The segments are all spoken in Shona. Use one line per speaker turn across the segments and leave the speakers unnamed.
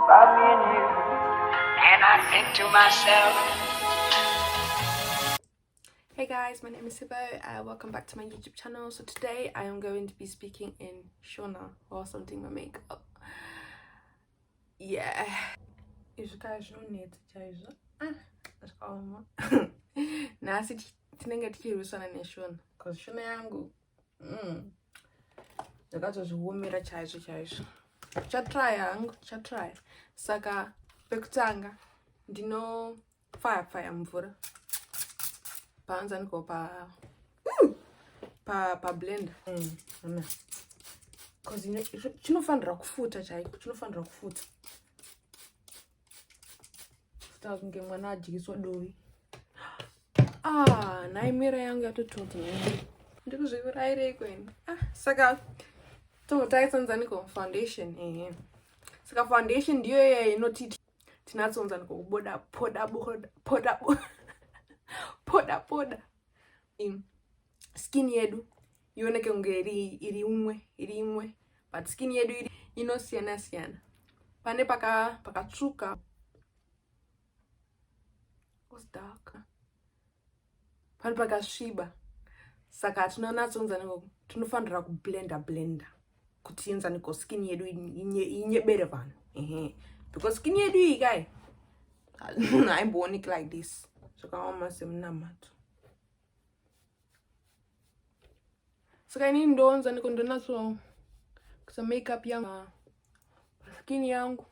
about me and you, and I think to myself.
Hey guys, my name is Sibo. Welcome back to my YouTube channel. So today I am going to be speaking in Shona or something my makeup. Yeah. Is guys don't need to na sisi tinenge tichirwisana neShona because Shona yangu ndakatozviomera chaizvo chatry saka pekutanga ndino fire mvura paanza niko pa blender because chinofanira kufuta chaiko, chinofanira kufuta kunge mwana adyiswa dovi. Nhai mira yangu yatotonza ndikuzviurayirei kweni. Saka totaitsonzaniko foundation saka foundation ndiyo iye inoti tinatsonzaniko kuboda poda skin yedu ioneke kunge iri imwe but skin yedu inosiyana pane pakatsvuka dark pane pakasviba saka tinonatsonzaniko tinofanira kublenda kuti enzaniko skin yedu inyebere vanhu because skin yedu iyi kai haimbooneki like this zvakaoma semunamato. Saka inini ndoonzaniko ndonatso kuisa makeup yangu skin yangu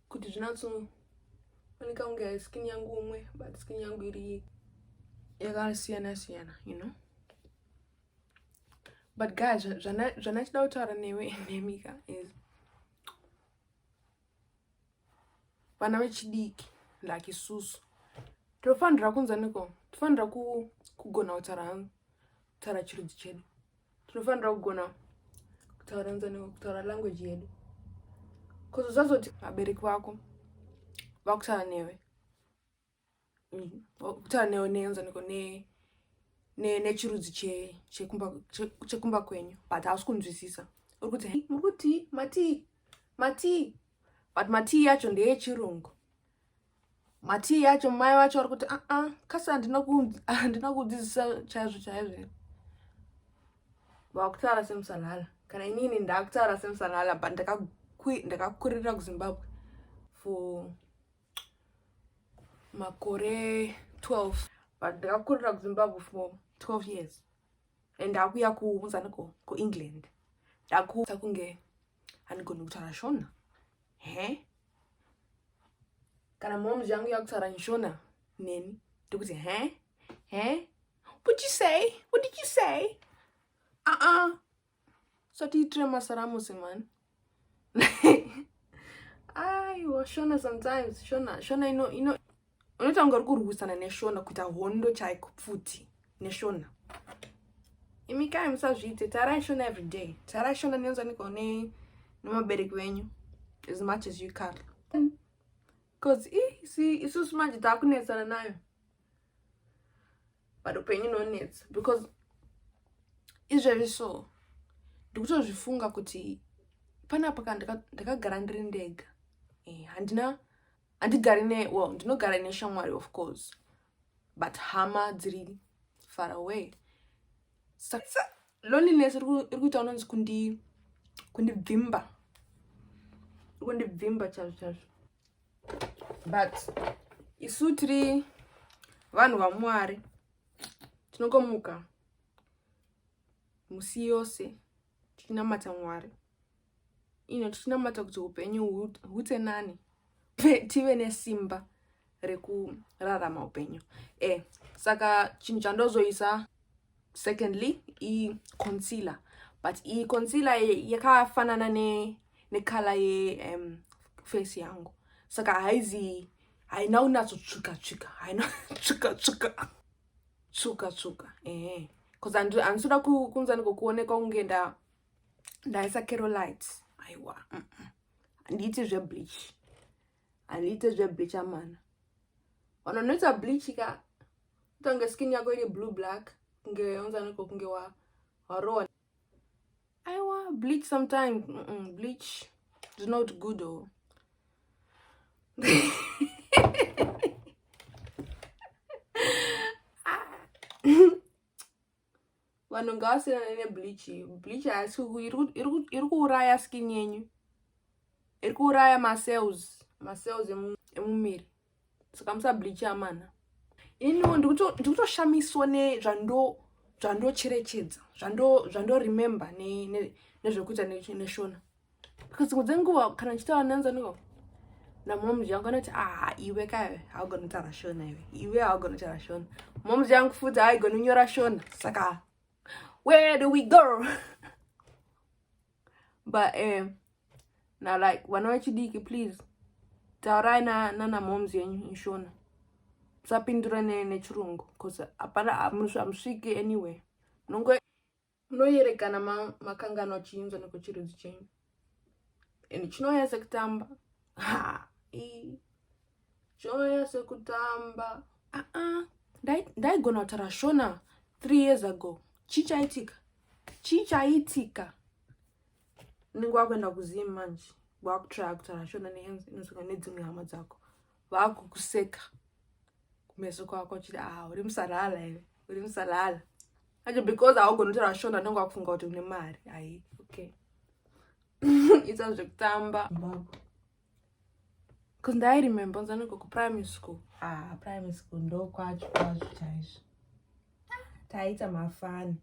kuti zvinatso oneka kunge skin yangu umwe but skin yangu iri yakasiyana, you know. But guys, zvanachida kutaura nemika is vana vechidiki like isusu tofanira kunzaniko tofanira kugona kutaura chirudzi chedu, tinofanira kugona kutaura nzaniko kutaura language yedu because uzazoti vabereki vako vakutaura newe kutaura newe nenzaniko nechirudzi chekumba kwenyu but hausi kunzwisisa uri kuti mukuti mati but mati yacho ndeyechirungu. Mati yacho mai vacho vari kuti kasi handina kudzidzisa chaizvo vakutaura semusalala kana inini ndakutaura semusalala but ndakakurira kuZimbabwe for makore 12 but ndakakurira kuZimbabwe for 12 years and ndakuya kuunzaniko kuEngland ndakuta kunge handigoni kutaura Shona kana moms yangu yakutaura Shona neni ndikuti what did you say satiitire masaramusi man. Aiwa Shona sometimes Shona ino unoita unge uri kurwisana neShona kuita hondo chaiko pfuti neShona. Imi kai musazviite, taurai Shona every day, taurai Shona nenzaniko nemabereki venyu as much as you can because isusu manje taakunetsana nayo but upenyu nonetsa because izvezvi so ndikutozvifunga kuti panapa ndakagara ndiri ndega handigari ndinogara neshamwari of course but hama dziri far away. Saka loneliness iri kuita unonzi kundibvimba chazvo but isu tiri vanhu vaMwari tinokomuka musi yose tichinamata Mwari tichinamata kuti upenyu huite nani tive nesimba rekurarama upenyu saka chinhu chandozoisa secondly concealer but concealer yakafanana nekala face yangu saka haina unatsotsvuka haina tsvuka because handisuda kunzaniko kuoneka kunge ndaisa kerolite. Aiwa handiiti zvebleach amana vanonoita bleach ka utange skin yako iri blue black kunge unzaniko kunge warowa. Aiwa bleach sometimes bleach is not good vanhu ngavasiyana nebleach. Bleach haisi iri kuuraya skin yenyu, iri kuuraya macells emumiri. Saka musableach amana. Iniwo ndikutoshamiswa nezvandocherechedza, zvando nezvekuita neshona. Because dzimwe dzenguva kana ndichitaura nenzaniko namomuzi yangu anoti iwe kaiwe haugona kutaura shona, iwe haugona kutaura shona. Momuzi yangu futi haigona kunyora shona. Saka where do we go? But now like vana vechidiki, please taurai nanamomuzi yenyu inshona. Musapindura nechirungu because hapana hamusviki anywhere. Munoyerekana makangano achiinzwa nekuchirudzi chenyu. And chinoya sekutamba. Chinoya sekutamba. Ndaigona kutaura shona 3 years ago. Chichaitika. Ningu kuenda kuZim manje. Wakutry kutaura shona nedzimwe hama dzako. Vakukuseka. Kumeso kwako chiti uri musarala iwe. Uri musarala. Acho because haugona kutaura shona ndingu wakufunga kuti une mari. Okay. Ita zvekutamba. Because I remember nzaniko kuprimary school. Primary school ndo kwacho chaizvo. Taita mafani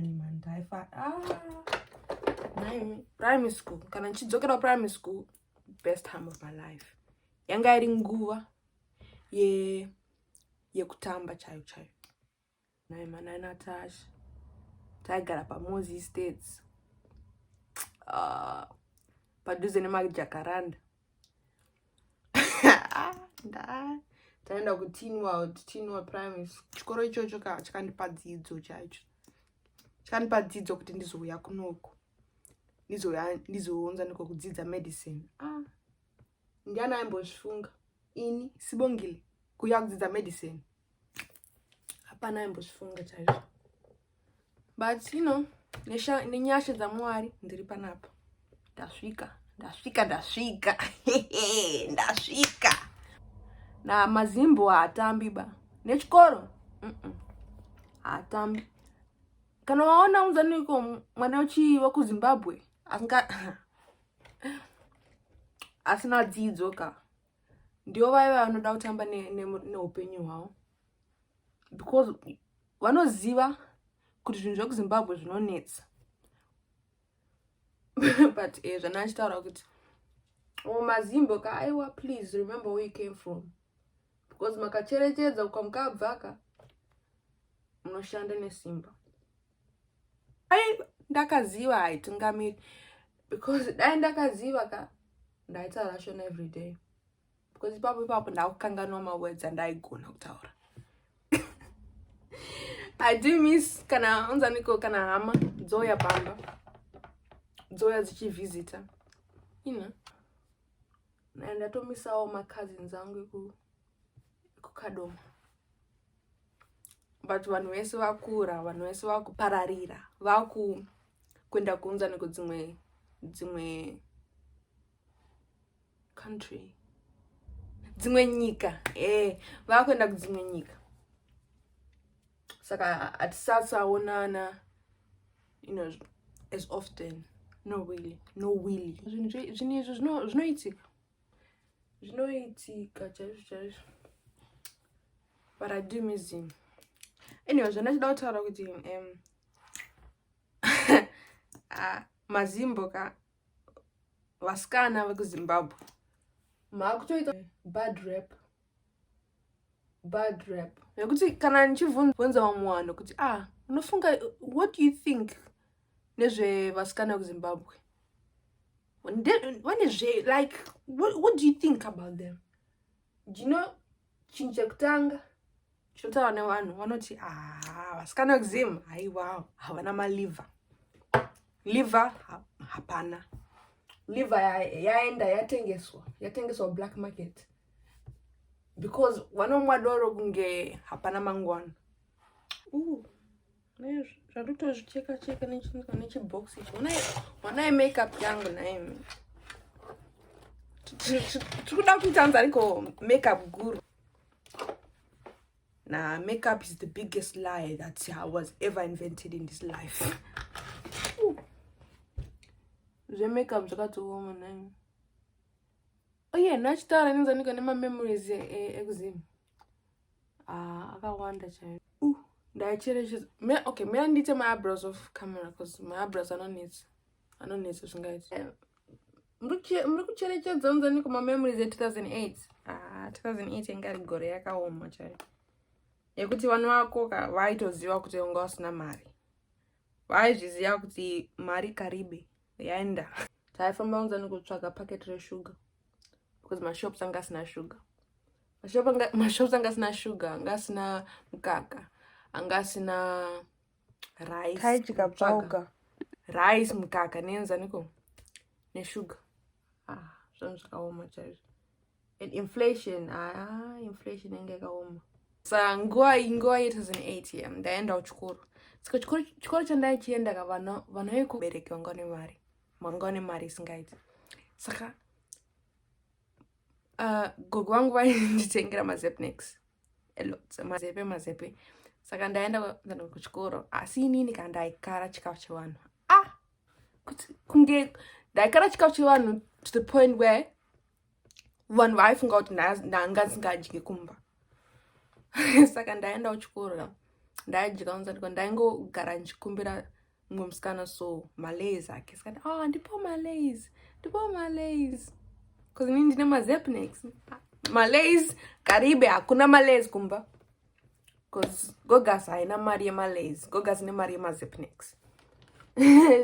man. Primary school. Kana ndichidzokera primary school, best time of my life. Yanga iri nguva yekutamba chaiyo. Naimana Natasha. Taigara paMozi Estates. Padhuze nemajakaranda. Taenda kuTeen World Primary School. Chikoro ichocho chakandipa dzidzo chaicho. Chakandipa dzidzo kuti ndizouya kunoko. Ndizounza niko kudzidza medicine. Ndiana aimbozvifunga. Ini sibongile kuya kudzidza medicine. Hapana aimbozvifunga chaizvo. But nenyasha dzaMwari ndiri panapa. Ndasvika. Ndasvika. Na mazimbo haatambi ba. Nechikoro? Haatambi. Kana waona unzaniko mwana wekuZimbabwe asina dzidzo ka. Ndio vaiva vanoda kutamba neupenyu hwavo. Because vanoziva kuti zvinhu zvekuZimbabwe zvinonetsa. But zvana achitaura kuti mazimbo ka aiwa, please remember where you came from. Because makacherechedza ukamukabvaka munoshanda nesimba. Ndakaziva haitungamiri. Because dai ndakaziva ka ndaitaura shona every day. Because ipapo ndakukanganwa mawords andaigona kutaura. I do miss kana unzaniko kana hama dzoya pamba. Dzoya dzichivhizita. Ndatomisawo macousins angu kukadoma. But vanhu vese vakura, vanhu vese vakupararira, vakuenda kuunzaniko dzimwe country, dzimwe nyika. Vakuenda kudzimwe nyika. Saka hatisasaonana as often. No really. Zvinhu izvo zvinoitika chaizvo. But I do miss him. Anyway, zvandachida kutaura kuti mazimbo ka vasikana vekuZimbabwe maakutoita bad rap. Nekuti kana ndichibvunza vamwe vanhu kuti unofunga, what do you think nezvevasikana vekuZimbabwe? Like, what do you think about them? Do you know, chinhu chekutanga chinotaura nevanhu vanoti vasikana vekuZim haiwa havana maliver. Liver hapana. Liver yaenda yatengeswa black market. Because vanomwa doro kunge hapana mangwana. Zvandotozvicheka nechibox ichi. Wanai makeup yangu naimi. Trikuda kuita ariko makeup guru. Nah, makeup is the biggest lie that was ever invented in this life. The makeup zvakatooma nani. Oh yeah, nachitaura nenzaniko nema memories Xim. Akawanda chaizvo. Ndaicherechedza. Okay, may I need my eyebrows off camera because my eyebrows I don't need zvingaita. Muri kucherechedza unzaniko ma memories 2008. 2008 ingari gore yakaoma chaiyo. Yekuti vanhu vako vaitoziva kuti unga usina mari. Vaizviziva kuti mari karibe yaenda. Taifamba unzaniko kutsvaga packet resugar. Because my shops anga asina sugar. My shops anga asina sugar, anga asina mukaka, anga asina rice.
Kaijika bauga.
Rice mukaka nenzaniko ne sugar. Zvinhu zvakaoma chaizvo. And inflation, inflation enge yakaoma. Sa nguva 2008 yeah, ndaenda kuchikoro. Saka chikoro chandaichienda ka vana vekubereki vanga une mari isingaiti. Saka gogo wangu vainditengera mazepnex. Mazepe. Saka ndaenda kuchikoro. Asi inini kandaikara chikafu chevanhu. Kunge ndaikara chikafu chevanhu to the point where vanhu vaifunga kuti ndanga ndisingadyi kumba. Saka ndaenda kuchikoro. Ndaidya unzaniko ndaingogara ndichikumbira mumwe musikana so malays ake. Saka ndipo malays. Because inini ndine mazepnex. Malays karibe hakuna malays kumba. Because gogas haina mari yemalays. Gogas ine mari yemazepnex.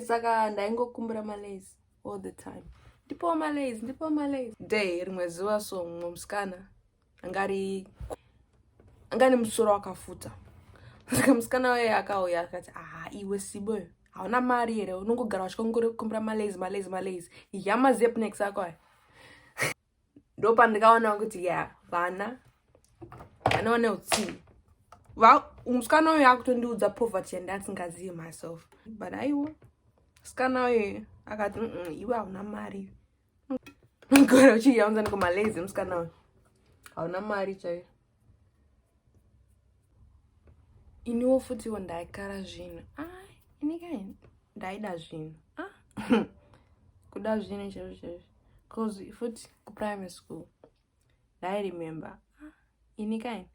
Saka ndaingokumbira malays all the time. Ndipo malays. Day rimwe zuva so mumwe musikana angani musoro wakafuta. Saka musikana waye akauya akati iwe sibo hauna mari here unongogara uchikumbira malays yamazepnex ako aya. Ndopa ndikaona kuti vana vane utsi. Musikana waye akutondiudza poverty and ndasingazivi myself. But aiwa musikana waye akati iwe hauna mari. Ngora uchiyaunzaniko malays musikana waye hauna mari chaiyo. Iniwo futi ndaikara zvinhu. Ini ndaida zvinhu. Kuda zvinhu chaizvo. Because futi kuprimary school I remember ini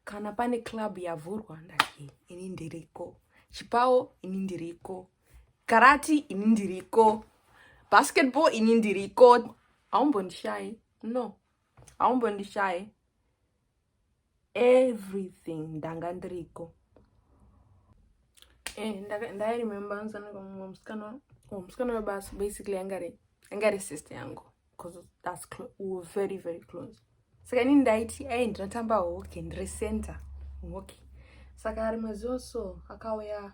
kana pane club yavhurwa ndati ini ndiriko. Chipao ini ndiriko. Karate ini ndiriko. Basketball ini ndiriko. Aumbondishai. No. Aumbondishai. Everything ndanga ndiriko. Ndai remember unzaniko musikana webasi basically angari sister yangu. Because that's we were very, very close. Saka inini ndaiti ndinotamba hockey ndiri center hockey. Saka rimwe zuva so akauya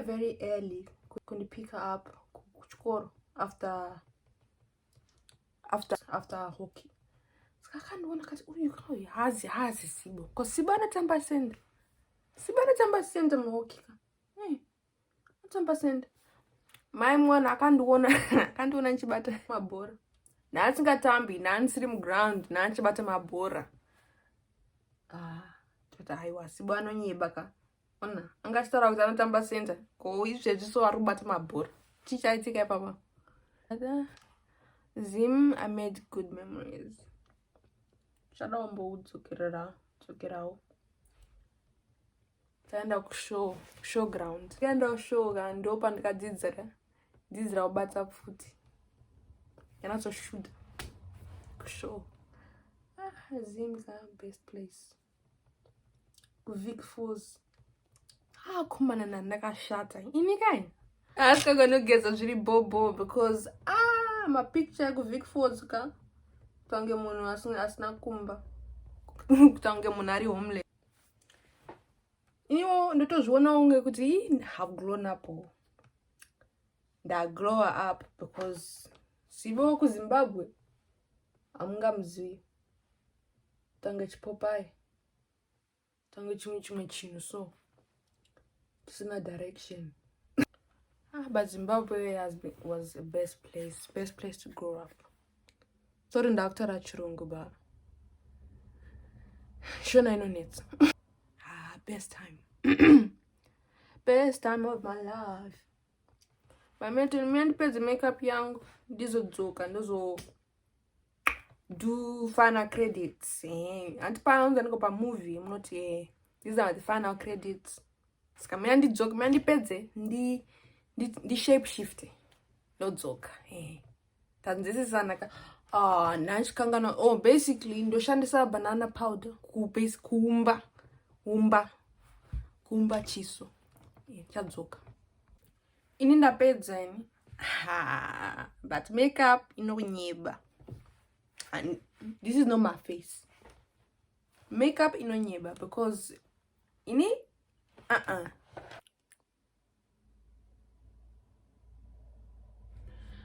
very early kundipick up kuchikoro after hockey. Saka akandiona kati uyu kauya hazi Sibo. Because Sibo anotamba center muhockey ka. Anotamba center. Mai mwana akandiona nchibata mabhora. Ndasingatambi, ndanisiri muground, ndanchibata mabhora. Toti aiwa Sibo anonyeba ka. Ona, angachitaura kuti anotamba center. Ko izvezvi so ari kubata mabhora. Chichaitika ipapa. Xim, I made good memories. Shada wamboudzokerawo. Taenda showground. Taenda kushow ndopa ndikadzidzira kubata futi. Yanatoshuda kushow. Xim is our best place. Vic Falls. Kumana ndakashata. Ini kai? Asikagona zviri bobo because my picture Vic Falls ka. Kutange munhu asina kumba. Kutange munhu ari homeless. Iniwo ndotozviona unge kuti have grown up. Grow up because Sibo kuZimbabwe amungamuzivi. Tange chipopai. Tange chimwe chinhu so. Tusina direction. But Zimbabwe was the best place to grow up. Sorry, Doctor Chirungu, but Shona ino net. Best time. Best time of my life. But me pay the makeup young. This a joke and those do final credits. And pounds and go per movie. I'm not here. These are the final credits. Skamandi joke, mandi peze, the shape shifting. No joke. That this is anaka. Nash kangano. Oh, basically, ndo shandisa banana powder. Kumba chiso. Cha joke. Ininda peze. But makeup nyeba. And this is not my face. Makeup nyeba because ini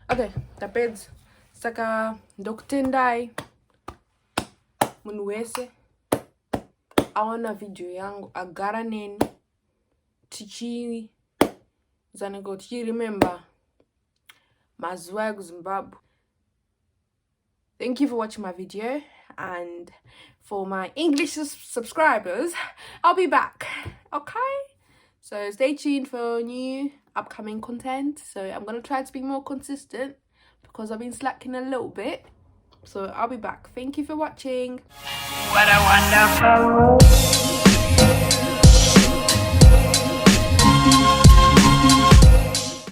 Okay, tapeds saka ndokutendai munhu wese aona video yangu agara neni tichizaniko tichiremember mazuva ekuZimbabwe. Thank you for watching my video, and for my English subscribers, I'll be back, okay? So stay tuned for new upcoming content. So I'm going to try to be more consistent because I've been slacking a little bit. So I'll be back. Thank you for watching.
What a wonderful